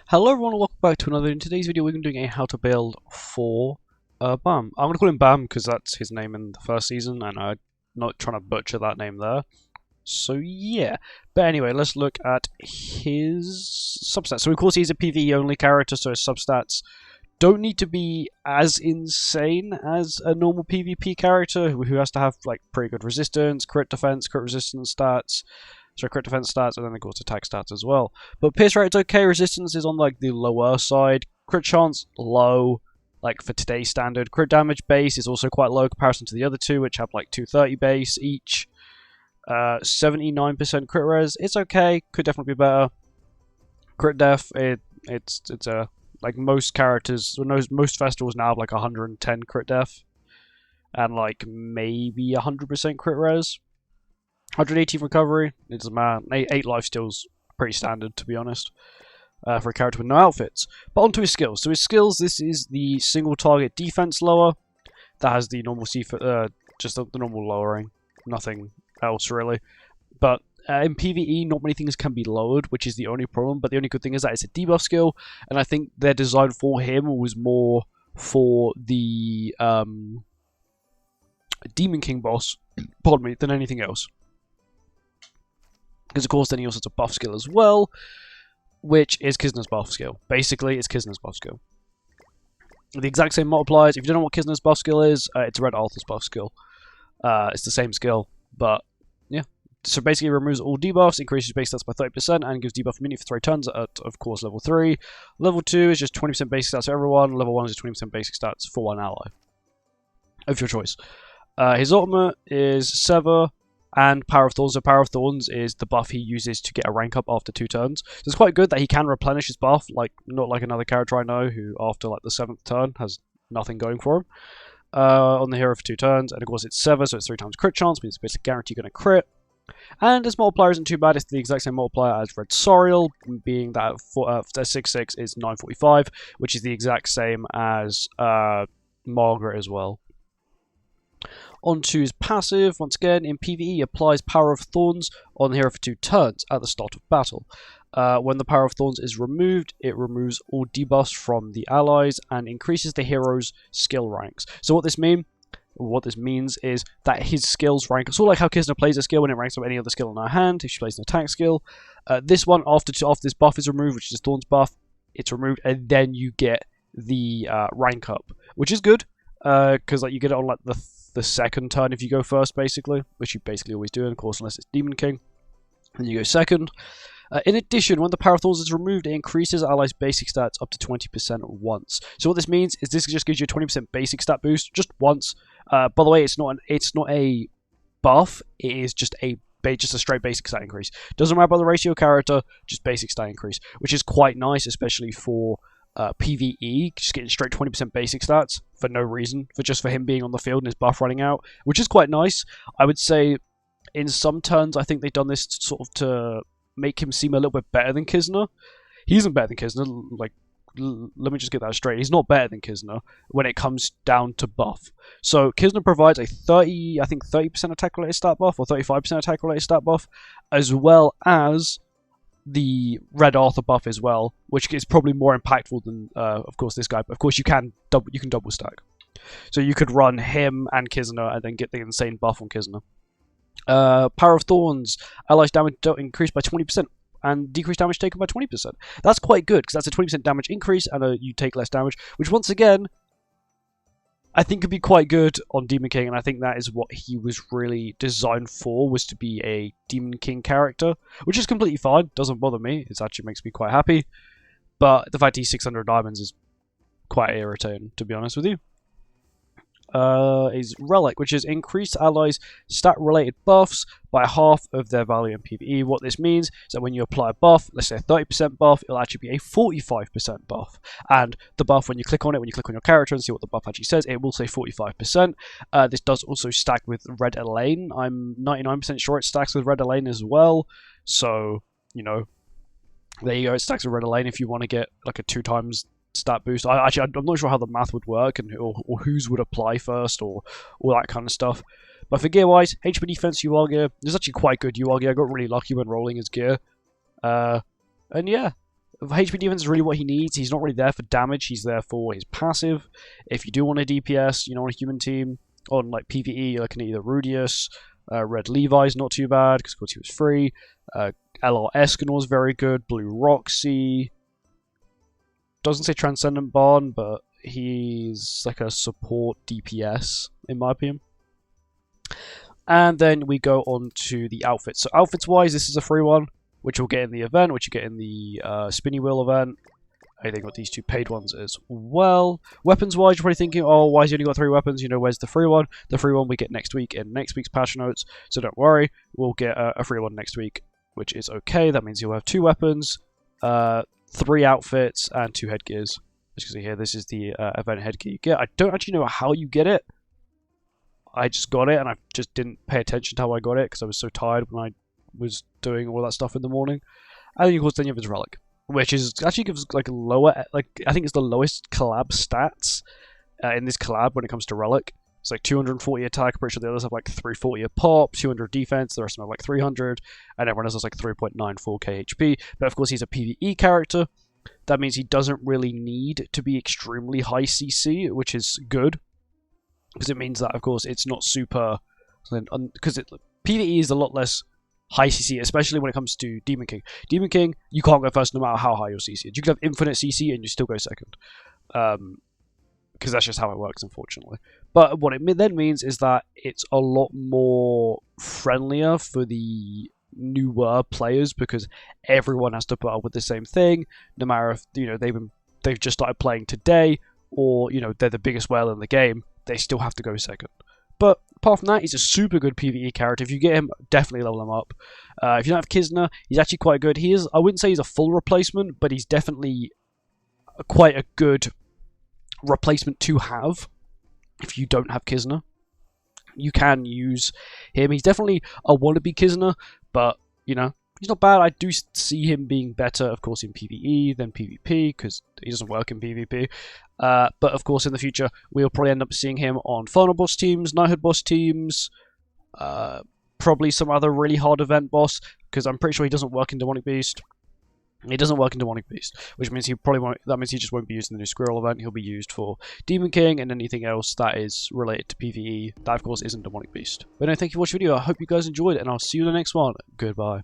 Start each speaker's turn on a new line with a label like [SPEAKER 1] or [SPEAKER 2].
[SPEAKER 1] Hello everyone and welcome back to another. In today's video we're going to be doing a how to build for Bam. I'm going to call him Bam because that's his name in the first season and I'm not trying to butcher that name there. So yeah, but anyway, let's look at his substats. So of course he's a PvE only character, so his substats don't need to be as insane as a normal PvP character who has to have like pretty good resistance, crit defense, crit resistance stats. So crit defense stats, and then of course attack stats as well. But pierce rate's okay, resistance is on like the lower side, crit chance low, like for today's standard. Crit damage base is also quite low in comparison to the other two, which have like 230 base each. 79% crit res, it's okay, could definitely be better. Crit def, it's a like most characters, most festivals now have like 110 crit def, and like maybe 100% crit res. 118 recovery, it doesn't matter. 8 life steals, pretty standard to be honest, for a character with no outfits. But onto his skills. So his skills, this is the single target defense lower. That has the normal just the normal lowering, nothing else really. But in PvE, not many things can be lowered, which is the only problem. But the only good thing is that it's a debuff skill, and I think their design for him was more for the Demon King boss, pardon me, than anything else. Because of course then he also has a buff skill as well, which is Kisner's buff skill. Basically, it's Kisner's buff skill. The exact same multipliers. If you don't know what Kisner's buff skill is, it's Red Arthur's buff skill. It's the same skill, but yeah. So basically it removes all debuffs, increases base stats by 30%, and gives debuff immunity for 3 turns at, of course, level 3. Level 2 is just 20% basic stats for everyone. Level 1 is just 20% basic stats for one ally, of your choice. His ultimate is Sever, and Power of Thorns. So Power of Thorns is the buff he uses to get a rank up after 2 turns. So it's quite good that he can replenish his buff, like not like another character I know who after like the 7th turn has nothing going for him. On the hero for 2 turns, and of course it's Sever, so it's 3 times crit chance, means it's basically guaranteed going to crit. And his multiplier isn't too bad, it's the exact same multiplier as Red Soriel, being that 6/6 is 945, which is the exact same as Margaret as well. Onto his passive, once again, in PvE, applies Power of Thorns on the hero for 2 turns at the start of battle. When the Power of Thorns is removed, it removes all debuffs from the allies and increases the hero's skill ranks. So what this means is that his skills rank, sort of like how Kisner plays a skill when it ranks up any other skill in her hand, if she plays an attack skill. This one, after this buff is removed, which is Thorns buff, it's removed, and then you get the rank up, which is good, because like you get it on like the 2nd turn if you go first, basically, which you basically always do, of course, unless it's Demon King, and you go 2nd. In addition, when the Power of Thorns is removed, it increases allies' basic stats up to 20% once. So what this means is this just gives you a 20% basic stat boost just once. By the way, it's not a buff; it is just a straight basic stat increase. Doesn't matter about the ratio character, just basic stat increase, which is quite nice, especially for PvE, just getting straight 20% basic stats for no reason, for him being on the field and his buff running out, which is quite nice. I would say in some turns I think they've done this sort of to make him seem a little bit better than Kisner. He isn't better than Kisner, like, let me just get that straight. He's not better than Kisner when it comes down to buff. So Kisner provides a 30% attack related stat buff, or 35% attack related stat buff, as well as the Red Arthur buff as well, which is probably more impactful than, of course, this guy. But of course, you can double stack. So you could run him and Kisner, and then get the insane buff on Kisner. Power of Thorns, allies damage increased by 20%, and decreased damage taken by 20%. That's quite good, because that's a 20% damage increase, and you take less damage, which once again, I think could be quite good on Demon King, and I think that is what he was really designed for, was to be a Demon King character, which is completely fine, doesn't bother me, it actually makes me quite happy, but the fact he's 600 diamonds is quite irritating, to be honest with you. Is Relic, which is increased allies' stat-related buffs by half of their value in PvE. What this means is that when you apply a buff, let's say a 30% buff, it'll actually be a 45% buff. And the buff, when you click on it, when you click on your character and see what the buff actually says, it will say 45%. This does also stack with Red Elaine. I'm 99% sure it stacks with Red Elaine as well. So, you know, there you go, it stacks with Red Elaine if you want to get like a 2 times stat boost. I'm not sure how the math would work, and or whose would apply first, or all that kind of stuff. But for gear wise, HP defense UR gear is actually quite good UR gear. I got really lucky when rolling his gear. And yeah, HP defense is really what he needs. He's not really there for damage. He's there for his passive. If you do want a DPS, on a human team, on like PvE, you're looking at either Rudius, Red Levi's not too bad, because of course he was free. LR Escanor's very good. Blue Roxy. Doesn't say Transcendent Barn, but he's like a support DPS, in my opinion. And then we go on to the outfits. So outfits-wise, this is a free one, which you'll get in the event, which you get in the Spinny Wheel event. I think got these 2 paid ones as well. Weapons-wise, you're probably thinking, oh, why has he only got 3 weapons? Where's the free one? The free one we get next week in next week's patch notes, so don't worry. We'll get a free one next week, which is okay. That means you'll have 2 weapons, 3 outfits, and 2 headgears. As you can see here, this is the event headgear you get. I don't actually know how you get it. I just got it, and I just didn't pay attention to how I got it, because I was so tired when I was doing all that stuff in the morning. And then, of course, then you have his relic, which is actually gives like lower, I think it's the lowest collab stats in this collab when it comes to relic. It's like 240 attack. I'm pretty sure the others have like 340 a pop, 200 defense. The rest of them have like 300, and everyone else has like 3.94k HP. But of course, he's a PvE character. That means he doesn't really need to be extremely high CC, which is good, because it means that, of course, it's not super. Because PvE is a lot less high CC, especially when it comes to Demon King. Demon King, you can't go first no matter how high your CC is. You can have infinite CC and you still go second. Because that's just how it works, unfortunately. But what it then means is that it's a lot more friendlier for the newer players, because everyone has to put up with the same thing, no matter if they've just started playing today, or they're the biggest whale in the game. They still have to go second. But apart from that, he's a super good PvE character. If you get him, definitely level him up. If you don't have Kisner, he's actually quite good. I wouldn't say he's a full replacement, but he's definitely quite a good replacement to have if you don't have Kisner. You can use him. He's definitely a wannabe Kisner, but, he's not bad. I do see him being better, of course, in PvE than PvP, because he doesn't work in PvP. But, of course, in the future, we'll probably end up seeing him on Final Boss teams, Knighthood Boss teams, probably some other really hard event boss, because I'm pretty sure he doesn't work in Demonic Beast. He doesn't work in Demonic Beast, which means he probably won't. That means he just won't be used in the new Squirrel event. He'll be used for Demon King and anything else that is related to PvE. That, of course, isn't Demonic Beast. But anyway, thank you for watching the video. I hope you guys enjoyed it, and I'll see you in the next one. Goodbye.